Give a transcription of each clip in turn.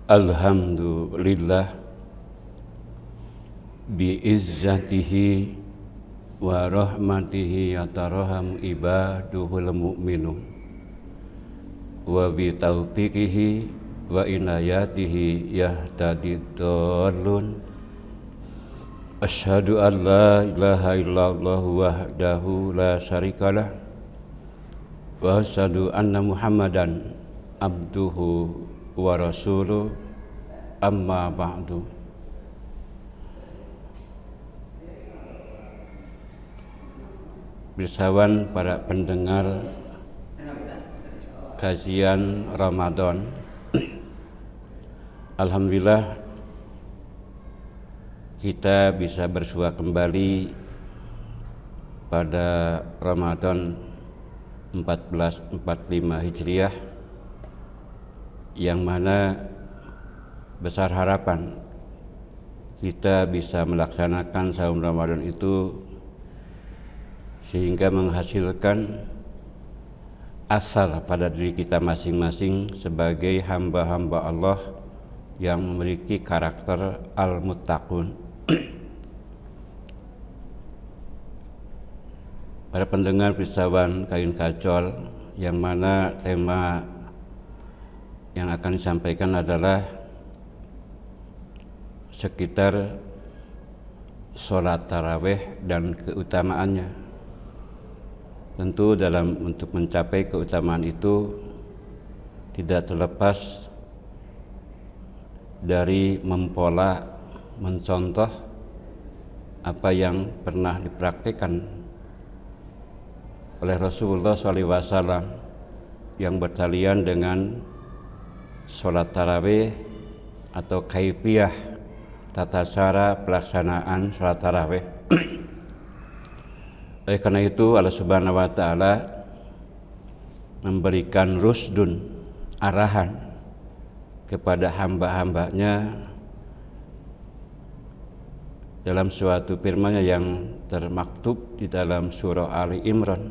Alhamdulillah biizzatihi wa rahmatihi yataraham ibaduhul mu'minun wa bitaufiqihi wa inayatihi yahtadidallun. Asyhadu an la ilaha illallah wahdahu la syarikalah wa asyhadu anna Muhammadan abduhu wa rasuluh, amma ba'du. Bersawan para pendengar kajian Ramadan, alhamdulillah kita bisa bersua kembali pada Ramadan 1445 Hijriah, yang mana besar harapan kita bisa melaksanakan saum Ramadan itu sehingga menghasilkan asal pada diri kita masing-masing sebagai hamba-hamba Allah yang memiliki karakter al-muttaqun. Para pendengar Pisawan Kain Kacol, yang mana tema yang akan disampaikan adalah sekitar sholat tarawih dan keutamaannya. Tentu untuk mencapai keutamaan itu tidak terlepas dari mempola, mencontoh apa yang pernah dipraktikkan oleh Rasulullah SAW yang bertalian dengan sholat tarawih atau kaifiyah, tata cara pelaksanaan sholat tarawih. Oleh karena itu Allah Subhanahu wa Ta'ala memberikan rusdun, arahan kepada hamba-hambanya dalam suatu firman-Nya yang termaktub di dalam surah Ali Imran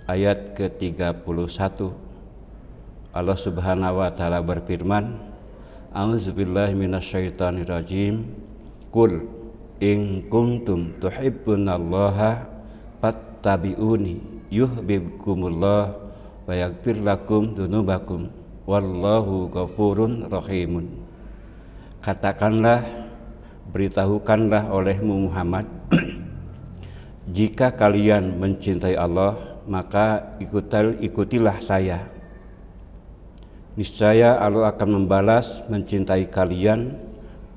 ayat ke-31. Allah Subhanahu wa Ta'ala berfirman, A'udzubillahi minasyaitonirrajim, Qul in kuntum tuhibbunallaha fattabi'uni yuhibbukumullah wa yaghfir lakum dzunubakum wallahu ghafurun rahimun. Katakanlah, beritahukanlah olehmu Muhammad, jika kalian mencintai Allah, maka ikutilah saya. Niscaya Allah akan membalas mencintai kalian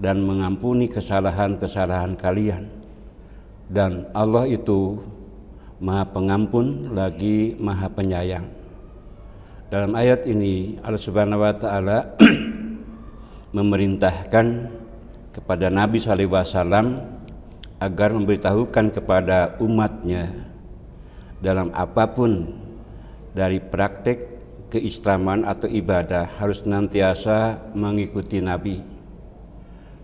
dan mengampuni kesalahan-kesalahan kalian. Dan Allah itu Maha Pengampun lagi Maha Penyayang. Dalam ayat ini Allah Subhanahu wa Ta'ala memerintahkan kepada Nabi SAW agar memberitahukan kepada umatnya dalam apapun dari praktek keislaman atau ibadah harus senantiasa mengikuti Nabi,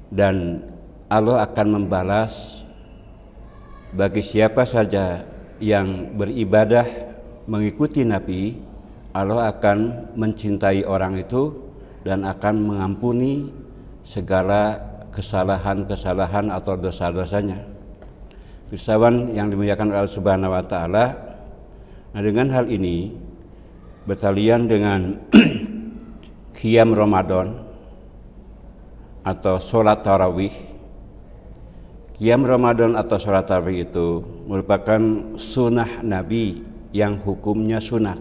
dan Allah akan membalas bagi siapa saja yang beribadah mengikuti Nabi. Allah akan mencintai orang itu dan akan mengampuni segala kesalahan-kesalahan atau dosa-dosanya. Pisawan yang dimuliakan Allah Subhanahu wa Ta'ala, nah dengan hal ini bertalian dengan qiyam Ramadan atau sholat tarawih. Qiyam Ramadan atau sholat tarawih itu merupakan sunnah Nabi yang hukumnya sunat,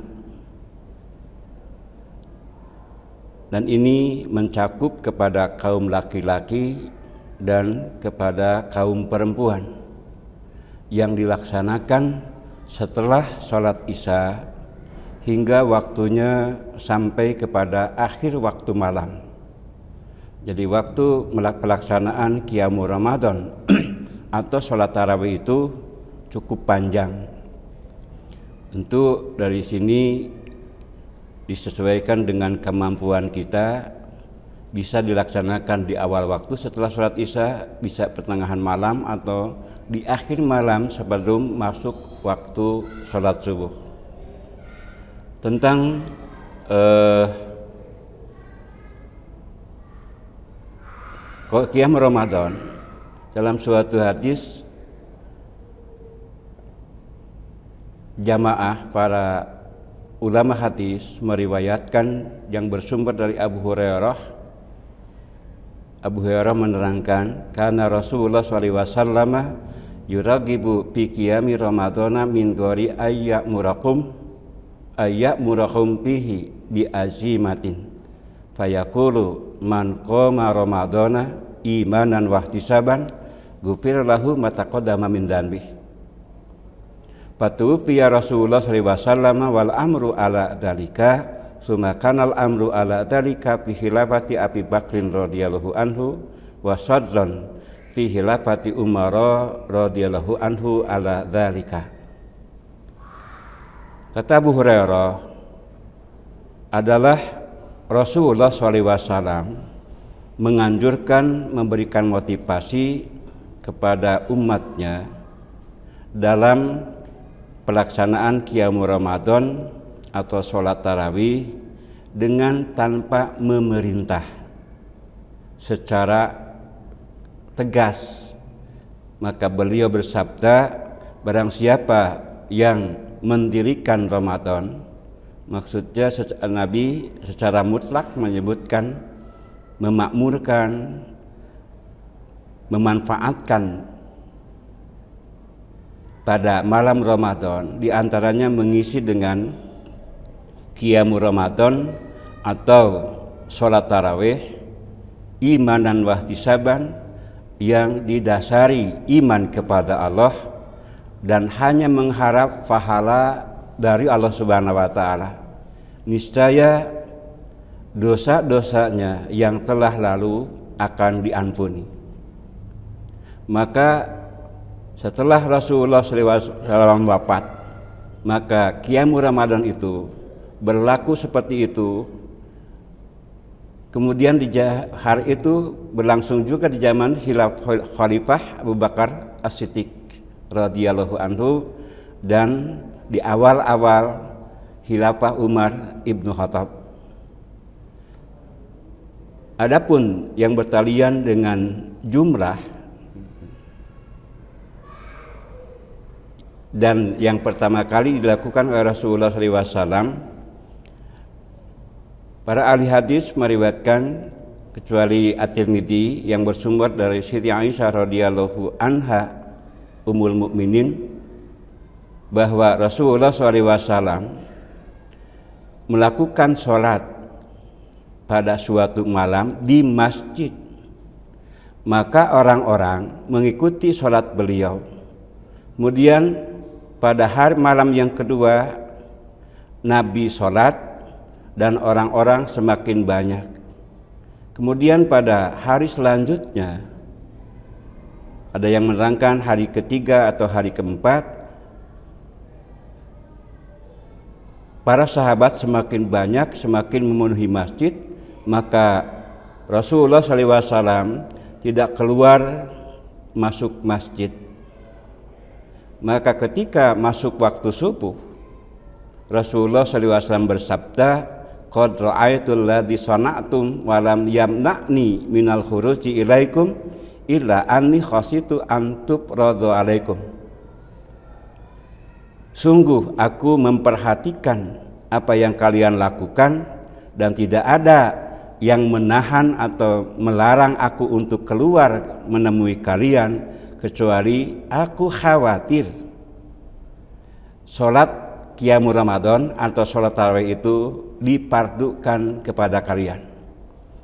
dan ini mencakup kepada kaum laki-laki dan kepada kaum perempuan yang dilaksanakan setelah sholat Isya hingga waktunya sampai kepada akhir waktu malam. Jadi waktu pelaksanaan Qiyamul Ramadan atau sholat tarawih itu cukup panjang. Tentu dari sini disesuaikan dengan kemampuan kita, bisa dilaksanakan di awal waktu setelah sholat Isya, bisa pertengahan malam atau di akhir malam sebelum masuk waktu sholat subuh. Tentang qiyam Ramadan. Dalam suatu hadis jamaah para ulama hadis meriwayatkan yang bersumber dari Abu Hurairah. Abu Hurairah menerangkan, karena Rasulullah SAW yuragibu fi qiyami Ramadana min ghairi ayyamurakum fihi bi azimatin fayaqulu man qama Ramadana imanan wa ihtisaban ghufira lahu ma taqaddama min dhanbi. Fatufiya Rasulullah SAW wal amru ala dalika summa kanal amru ala dalika fi khilafati Abi Bakrin radhiyallahu anhu wa sadzan fi khilafati Umar radhiyallahu anhu ala dalika. Kata Abu Hurairah, adalah Rasulullah SAW menganjurkan, memberikan motivasi kepada umatnya dalam pelaksanaan qiyamul Ramadan atau sholat tarawih dengan tanpa memerintah secara tegas. Maka beliau bersabda, barang siapa yang mendirikan Ramadan, maksudnya Nabi secara mutlak menyebutkan memakmurkan, memanfaatkan pada malam Ramadan, diantaranya mengisi dengan qiyamul Ramadan atau sholat tarawih imanan wa ihtisaban, yang didasari iman kepada Allah dan hanya mengharap pahala dari Allah Subhanahu wa taala. Niscaya dosa-dosanya yang telah lalu akan diampuni. Maka setelah Rasulullah SAW wafat, maka qiyamul Ramadan itu berlaku seperti itu. Kemudian di hari itu berlangsung juga di zaman Khalifah Abu Bakar As-Siddiq radhiyallahu anhu dan di awal-awal Khilafah Umar ibnu Khattab. Adapun yang bertalian dengan jumlah dan yang pertama kali dilakukan oleh Rasulullah SAW, para ahli hadis meriwayatkan kecuali At-Tirmidzi yang bersumber dari Siti Aisyah radhiyallahu anha Ummul Mukminin, bahwa Rasulullah SAW melakukan sholat pada suatu malam di masjid. Maka orang-orang mengikuti sholat beliau. Kemudian pada hari malam yang kedua Nabi sholat dan orang-orang semakin banyak. Kemudian pada hari selanjutnya, ada yang menerangkan hari ketiga atau hari keempat, para sahabat semakin banyak, semakin memenuhi masjid. Maka Rasulullah SAW tidak keluar masuk masjid. Maka ketika masuk waktu subuh, Rasulullah SAW bersabda, qad ra'aitul ladzi sana'tum wa lam yamna'ni minal khuruji ilaikum illa anni khasitu an tubradu alaikum. Sungguh aku memperhatikan apa yang kalian lakukan dan tidak ada yang menahan atau melarang aku untuk keluar menemui kalian, kecuali aku khawatir sholat qiyamul Ramadan atau sholat tarawih itu dipardukan kepada kalian.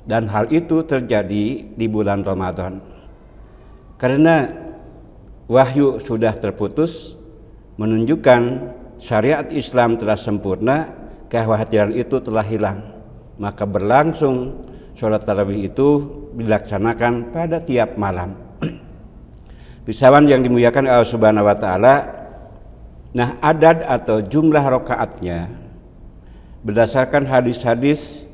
Dan hal itu terjadi di bulan Ramadan. Karena wahyu sudah terputus, menunjukkan syariat Islam telah sempurna, kekhawatiran itu telah hilang. Maka berlangsung sholat tarawih itu dilaksanakan pada tiap malam. Pisawan yang dimuliakan Allah Subhanahu wa taala, nah adad atau jumlah rakaatnya berdasarkan hadis-hadis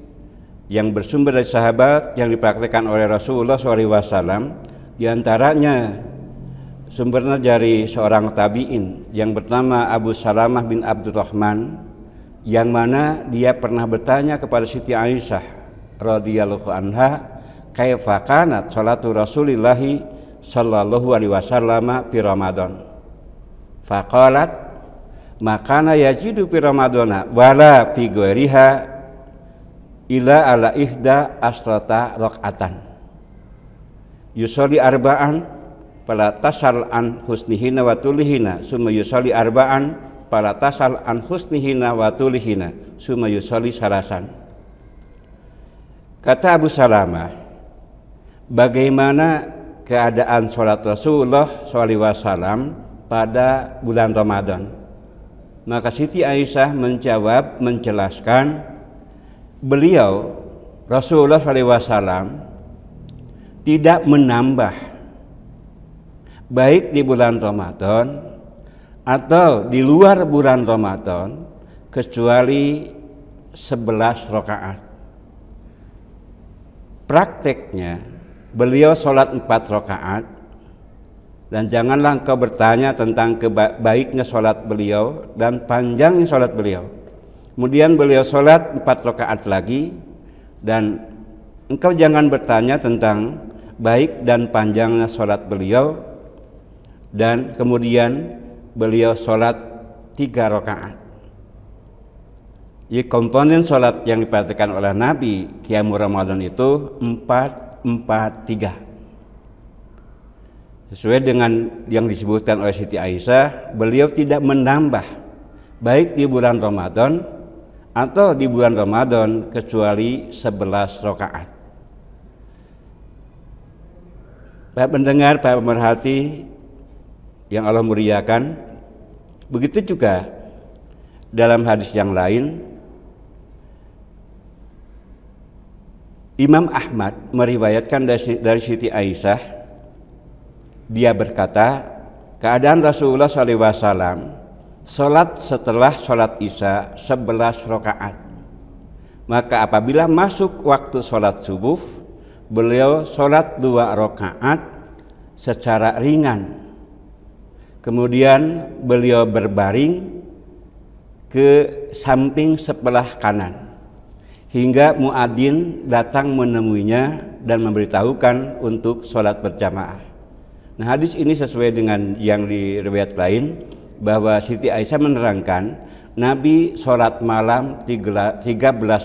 yang bersumber dari sahabat yang dipraktikkan oleh Rasulullah SAW, diantaranya sumbernya dari seorang tabi'in yang bernama Abu Salamah bin Abdurrahman, yang mana dia pernah bertanya kepada Siti Aisyah radhiyallahu anha, kaifa kanat salatu Rasulillahi sallallahu alaihi wasallam fi Ramadan. Faqalat makana yajidu fi Ramadana wala fi ghairiha ila ala ihda asrata rakaatan. Yusolli arba'an fala tasal an husnihina wa tulihina summa yusolli arba'an fala tasal an husnihina wa tulihina summa yusolli salasan. Kata Abu Salamah, bagaimana keadaan sholat Rasulullah SAW pada bulan Ramadan? Maka Siti Aisyah menjawab, menjelaskan, beliau Rasulullah SAW tidak menambah baik di bulan Ramadan atau di luar bulan Ramadan kecuali 11 rakaat. Prakteknya beliau sholat 4 rakaat, dan janganlah engkau bertanya tentang baiknya sholat beliau dan panjangnya sholat beliau. Kemudian beliau sholat 4 rakaat lagi, dan engkau jangan bertanya tentang baik dan panjangnya sholat beliau. Dan kemudian beliau sholat 3 rakaat. Jadi komponen sholat yang diperhatikan oleh Nabi Qiyamul Ramadan itu 4-4-3. Sesuai dengan yang disebutkan oleh Siti Aisyah, beliau tidak menambah baik di bulan Ramadan atau di bulan Ramadan kecuali 11 rakaat. Para pendengar, para pemerhati yang Allah muliakan, begitu juga dalam hadis yang lain, Imam Ahmad meriwayatkan dari Siti Aisyah, dia berkata, keadaan Rasulullah SAW sholat setelah sholat Isya 11 rakaat. Maka apabila masuk waktu sholat subuh, beliau sholat 2 rakaat secara ringan. Kemudian beliau berbaring ke samping sebelah kanan hingga muadzin datang menemuinya dan memberitahukan untuk sholat berjamaah. Nah, hadis ini sesuai dengan yang di riwayat lain, bahwa Siti Aisyah menerangkan Nabi sholat malam 13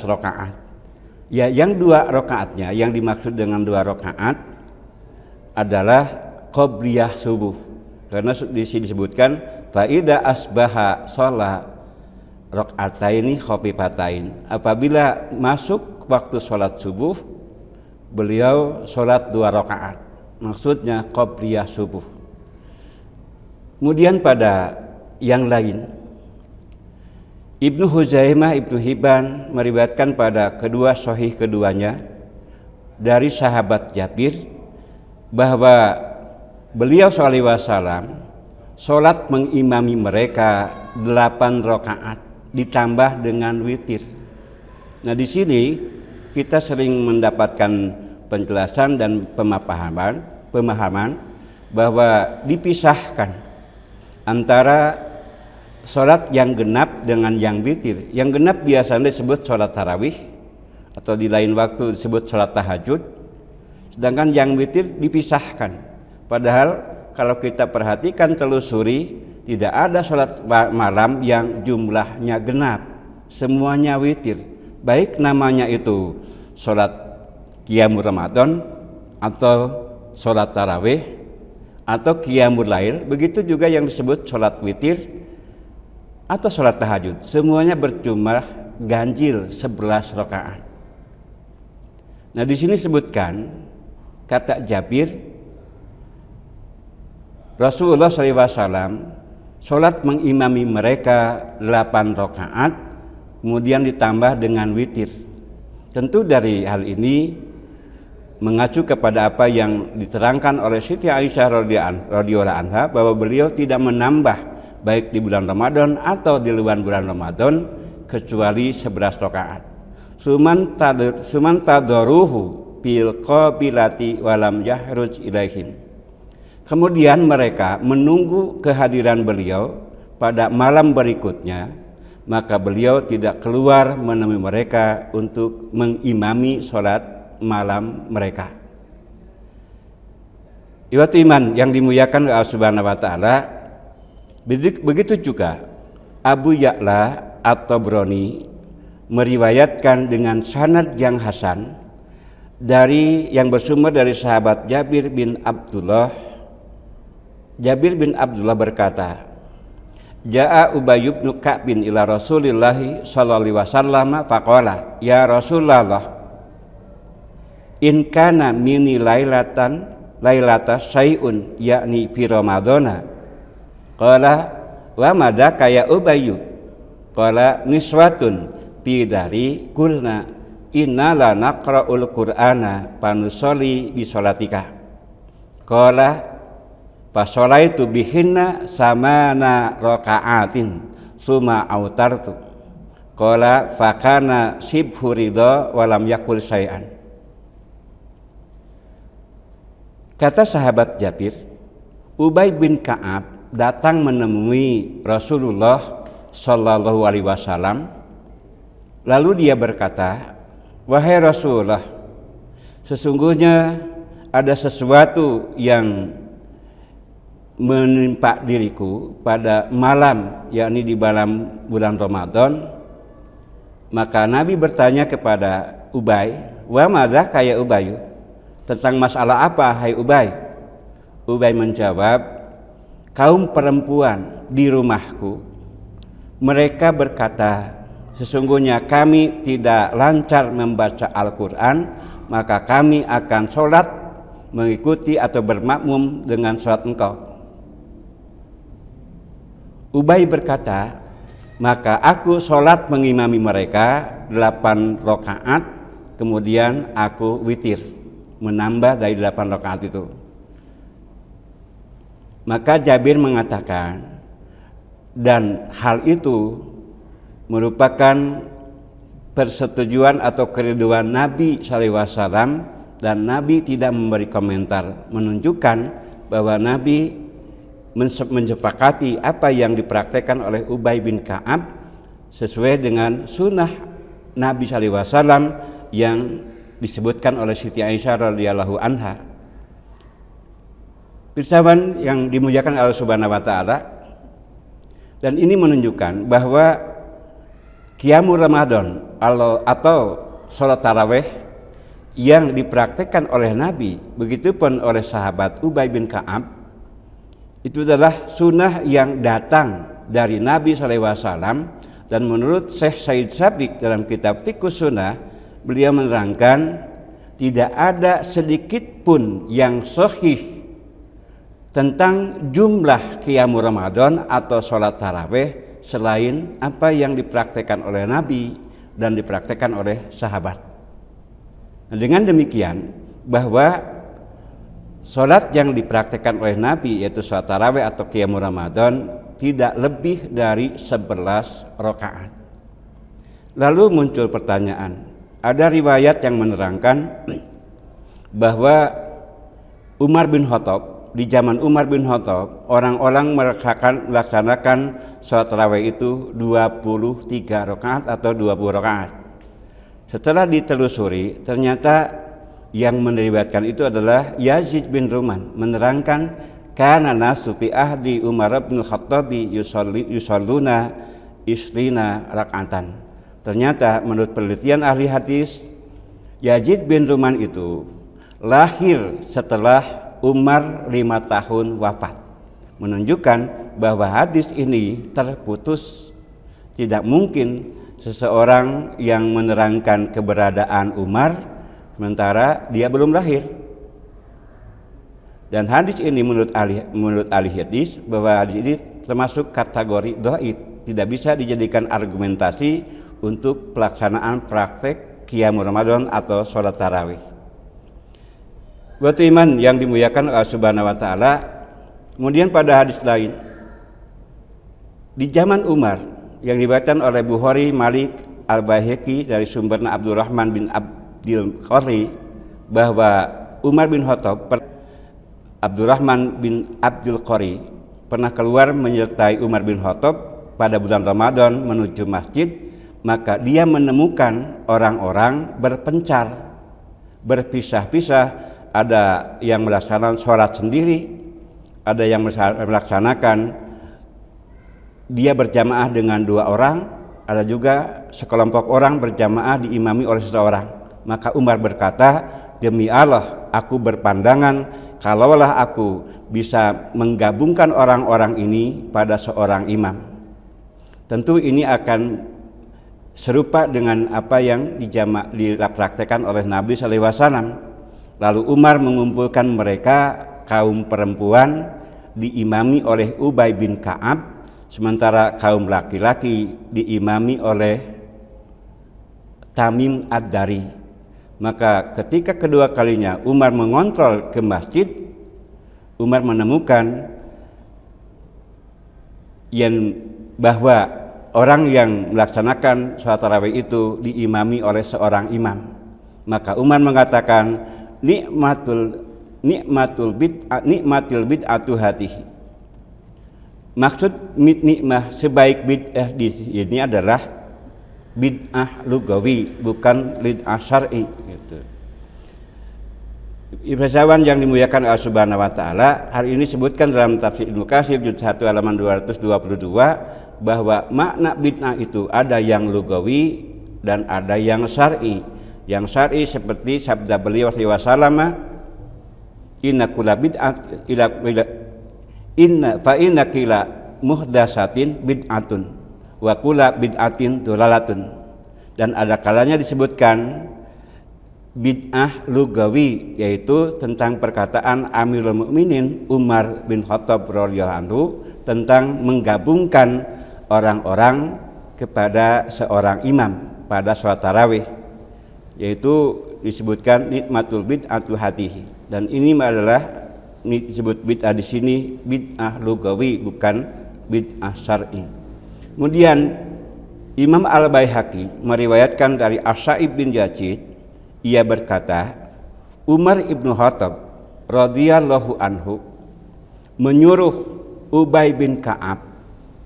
rakaat. Ya, yang 2 rakaatnya, yang dimaksud dengan 2 rakaat adalah qobliyah subuh. Karena di sini disebutkan faida asbaha sholat rakaataini khafifatain. Apabila masuk waktu sholat subuh, beliau sholat 2 rakaat. Maksudnya qobliyah subuh. Kemudian pada yang lain, Ibnu Huzaimah, Ibnu Hibban meriwayatkan pada kedua sahih keduanya dari sahabat Jabir bahwa beliau SAW sholat mengimami mereka 8 rakaat ditambah dengan witir. Nah, di sini kita sering mendapatkan penjelasan dan pemahaman bahwa dipisahkan antara sholat yang genap dengan yang witir. Yang genap biasanya disebut sholat tarawih atau di lain waktu disebut sholat tahajud, sedangkan yang witir dipisahkan. Padahal kalau kita perhatikan, telusuri, tidak ada sholat malam yang jumlahnya genap, semuanya witir. Baik namanya itu sholat Qiyamul Ramadan atau sholat tarawih atau Qiyamul Lail, begitu juga yang disebut sholat witir atau sholat tahajud, semuanya berjumlah ganjil 11 rakaat. Nah, di sini sebutkan kata Jabir, Rasulullah SAW sholat mengimami mereka 8 rakaat, kemudian ditambah dengan witir. Tentu dari hal ini mengacu kepada apa yang diterangkan oleh Siti Aisyah radhiyallahu anha, bahwa beliau tidak menambah baik di bulan Ramadan atau di luar bulan Ramadan kecuali 11 rakaat. Suman tadaruhu bil qabilati walam yahruj ilaihim. Kemudian mereka menunggu kehadiran beliau pada malam berikutnya, maka beliau tidak keluar menemui mereka untuk mengimami sholat malam mereka. Iwat iman yang dimuliakan Allah Subhanahu wa taala, begitu juga Abu Ya'la At-Tabrani meriwayatkan dengan sanad yang hasan dari yang bersumber dari sahabat Jabir bin Abdullah. Jabir bin Abdullah berkata, Ja'a Ubay bin Ka'b ila Rasulillah sallallahu alaihi wasallam faqala, ya Rasulullah, in kana mini lailata syai'un yakni fi ramadhana. Qala wa madaka ya Ubay? Qala niswatun fi dari kulna inna la naqra'ul qur'ana panusolli bi sholatika. Qala fasolaitu bihinna samana raka'atin summa autartu. Qala fakana sibhu ridha walam yakul syai'an. Kata sahabat Jabir, Ubay bin Ka'ab datang menemui Rasulullah sallallahu alaihi wasallam. Lalu dia berkata, wahai Rasulullah, sesungguhnya ada sesuatu yang menimpa diriku pada malam, yakni di malam bulan Ramadan. Maka Nabi bertanya kepada Ubay, wa madza kaya Ubay? Tentang masalah apa hai Ubay? Ubay menjawab, kaum perempuan di rumahku mereka berkata, sesungguhnya kami tidak lancar membaca Al-Quran, maka kami akan sholat mengikuti atau bermakmum dengan sholat engkau. Ubay berkata, maka aku sholat mengimami mereka 8 rakaat, kemudian aku witir, menambah dari 8 rakaat itu. Maka Jabir mengatakan, dan hal itu merupakan persetujuan atau keriduan Nabi SAW, dan Nabi tidak memberi komentar, menunjukkan bahwa Nabi menyepakati apa yang dipraktekkan oleh Ubay bin Ka'ab sesuai dengan sunnah Nabi SAW yang disebutkan oleh Siti Aisyah radhiyallahu anha. Pirsawan yang dimuliakan Allah Subhanahu wa taala, dan ini menunjukkan bahwa Qiyamul Ramadan atau sholat tarawih yang dipraktekkan oleh Nabi, begitupun oleh sahabat Ubay bin Ka'ab, itu adalah sunnah yang datang dari Nabi SAW. Dan menurut Syekh Said Sabiq dalam kitab Fiqhus Sunnah, beliau menerangkan tidak ada sedikit pun yang sahih tentang jumlah Qiyamul Ramadan atau sholat tarawih selain apa yang dipraktekkan oleh Nabi dan dipraktekkan oleh sahabat. Nah, dengan demikian bahwa sholat yang dipraktekkan oleh Nabi yaitu sholat tarawih atau Qiyamul Ramadan tidak lebih dari 11 rakaat. Lalu muncul pertanyaan, ada riwayat yang menerangkan bahwa Umar bin Khattab, di zaman Umar bin Khattab, orang-orang melaksanakan sholat tarawih itu 23 rakaat atau 20 rakaat. Setelah ditelusuri, ternyata yang meriwayatkan itu adalah Yazid bin Ruman, menerangkan kana nasu fi ahdi Umar bin Khattab yusalluna isrina rakaatan. Ternyata menurut penelitian ahli hadis, Yazid bin Ruman itu lahir setelah Umar 5 tahun wafat, menunjukkan bahwa hadis ini terputus. Tidak mungkin seseorang yang menerangkan keberadaan Umar sementara dia belum lahir. Dan hadis ini menurut ahli hadis, bahwa hadis ini termasuk kategori dhaif, tidak bisa dijadikan argumentasi untuk pelaksanaan praktek Qiyamul Ramadan atau sholat tarawih. Buat iman yang dimuliakan Allah Subhanahu wa taala, kemudian pada hadis lain di zaman Umar yang diriwayatkan oleh Bukhari, Malik, Al-Baihaqi dari sumberna Abdurrahman bin Abdul Qari, bahwa Umar bin Khattab, Abdurrahman bin Abdul Qari pernah keluar menyertai Umar bin Khattab pada bulan Ramadan menuju masjid. Maka dia menemukan orang-orang berpencar, berpisah-pisah ada yang melaksanakan sholat sendiri, ada yang melaksanakan dia berjamaah dengan 2 orang, ada juga sekelompok orang berjamaah diimami oleh seseorang. Maka Umar berkata, demi Allah, aku berpandangan kalaulah aku bisa menggabungkan orang-orang ini pada seorang imam. Tentu ini akan serupa dengan apa yang dipraktekkan oleh Nabi SAW. Lalu Umar mengumpulkan mereka, kaum perempuan diimami oleh Ubay bin Ka'ab, sementara kaum laki-laki diimami oleh Tamim Ad-Dari. Maka ketika kedua kalinya Umar mengontrol ke masjid, Umar menemukan bahwa orang yang melaksanakan sholat tarawih itu diimami oleh seorang imam. Maka Umar mengatakan, nikmatul bid'atu hatihi. Maksud nikmah sebaik bid'ah di sini adalah bid'ah lugawi, bukan bid'ah syar'i gitu. Ibasawan yang dimuliakan Allah Subhanahu wa taala, hari ini disebutkan dalam tafsir Ibnu Katsir juz 1 halaman 222 bahwa makna bid'ah itu ada yang lugawi dan ada yang syar'i. Yang syar'i seperti sabda beliau sallallahu alaihi wasallam, inna kulla bid'at inna kila muhdatsatin bid'atun wa kulla bid'atin dolalatun. Dan ada kalanya disebutkan bid'ah lugawi, yaitu tentang perkataan Amirul Mukminin Umar bin Khattab radhiyallahu anhu tentang menggabungkan orang-orang kepada seorang imam pada sholat tarawih, yaitu disebutkan nikmatul bid'atu hatihi. Dan ini adalah disebut bid'ah di sini bid'ah lugawi, bukan bid'ah syar'i. Kemudian Imam Al-Baihaqi meriwayatkan dari As-Sa'ib bin Yazid, ia berkata, Umar ibnu Khattab radhiyallahu anhu menyuruh Ubay bin Ka'ab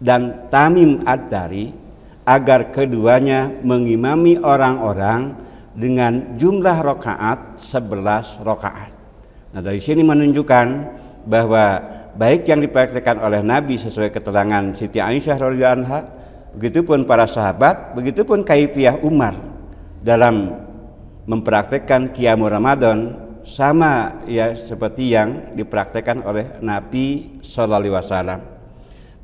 dan Tamim Ad-Dari agar keduanya mengimami orang-orang dengan jumlah rakaat 11 rakaat. Nah, dari sini menunjukkan bahwa baik yang dipraktikkan oleh Nabi sesuai keterangan Siti Aisyah radhiyallahu anha, begitupun para sahabat, begitupun kaifiyah Umar dalam mempraktikkan qiyamul Ramadan sama ya seperti yang dipraktikkan oleh Nabi sallallahu alaihi wasallam.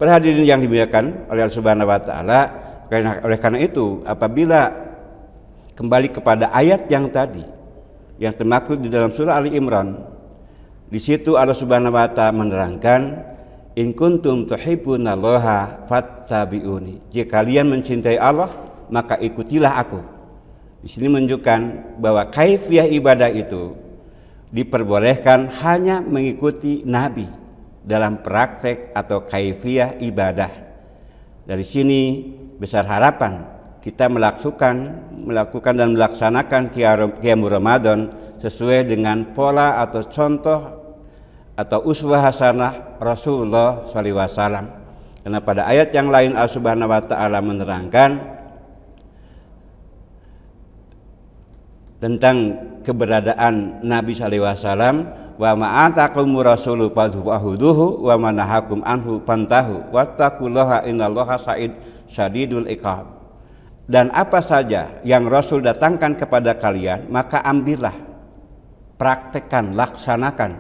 Para hadirin yang dimuliakan oleh Allah Subhanahu wa taala, oleh karena itu apabila kembali kepada ayat yang tadi yang termaktub di dalam surah Ali Imran, di situ Allah Subhanahu wa taala menerangkan, in kuntum tuhibbunallaha fattabi'uni. Jika kalian mencintai Allah, maka ikutilah aku. Di sini menunjukkan bahwa kaifiyah ibadah itu diperbolehkan hanya mengikuti Nabi dalam praktek atau kaifiyah ibadah. Dari sini besar harapan kita melakukan dan melaksanakan qiyamul Ramadan sesuai dengan pola atau contoh atau uswah hasanah Rasulullah SAW. Karena pada ayat yang lain Allah Subhanahu wa taala menerangkan tentang keberadaan Nabi SAW, wa ma'atakumur rasulu fadhuhu wa manahakum anhu fantahu wattaqullaha innallaha syadidul iqab. Dan apa saja yang Rasul datangkan kepada kalian, maka ambillah, praktekkan, laksanakan.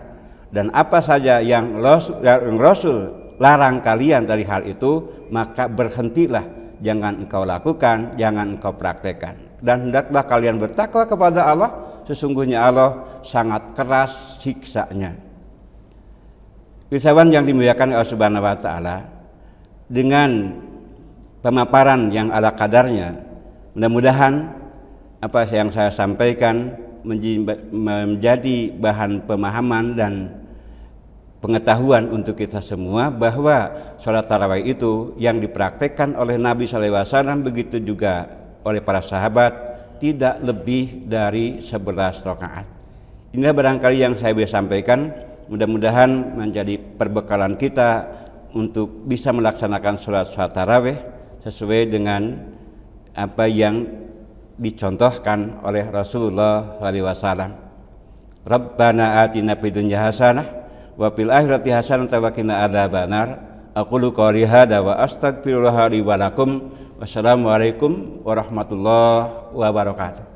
Dan apa saja yang Rasul larang kalian dari hal itu, maka berhentilah, jangan engkau lakukan, jangan engkau praktekkan. Dan hendaklah kalian bertakwa kepada Allah, sesungguhnya Allah sangat keras siksanya. Wisatawan yang dimuliakan Allah Subhanahu wa taala, dengan pemaparan yang ala kadarnya, mudah-mudahan apa yang saya sampaikan menjadi bahan pemahaman dan pengetahuan untuk kita semua bahwa sholat tarawih itu yang dipraktekkan oleh Nabi SAW, begitu juga oleh para sahabat, tidak lebih dari 11 rakaat. Inilah barangkali yang saya bisa sampaikan, mudah-mudahan menjadi perbekalan kita untuk bisa melaksanakan sholat tarawih sesuai dengan apa yang dicontohkan oleh Rasulullah SAW. Rabbana atina fid dunya hasanah wa fil akhirati hasanah wa qina adzabannar. Aqulu qouli hadza wa astaghfirullah li wa lakum. Wassalamualaikum warahmatullahi wabarakatuh.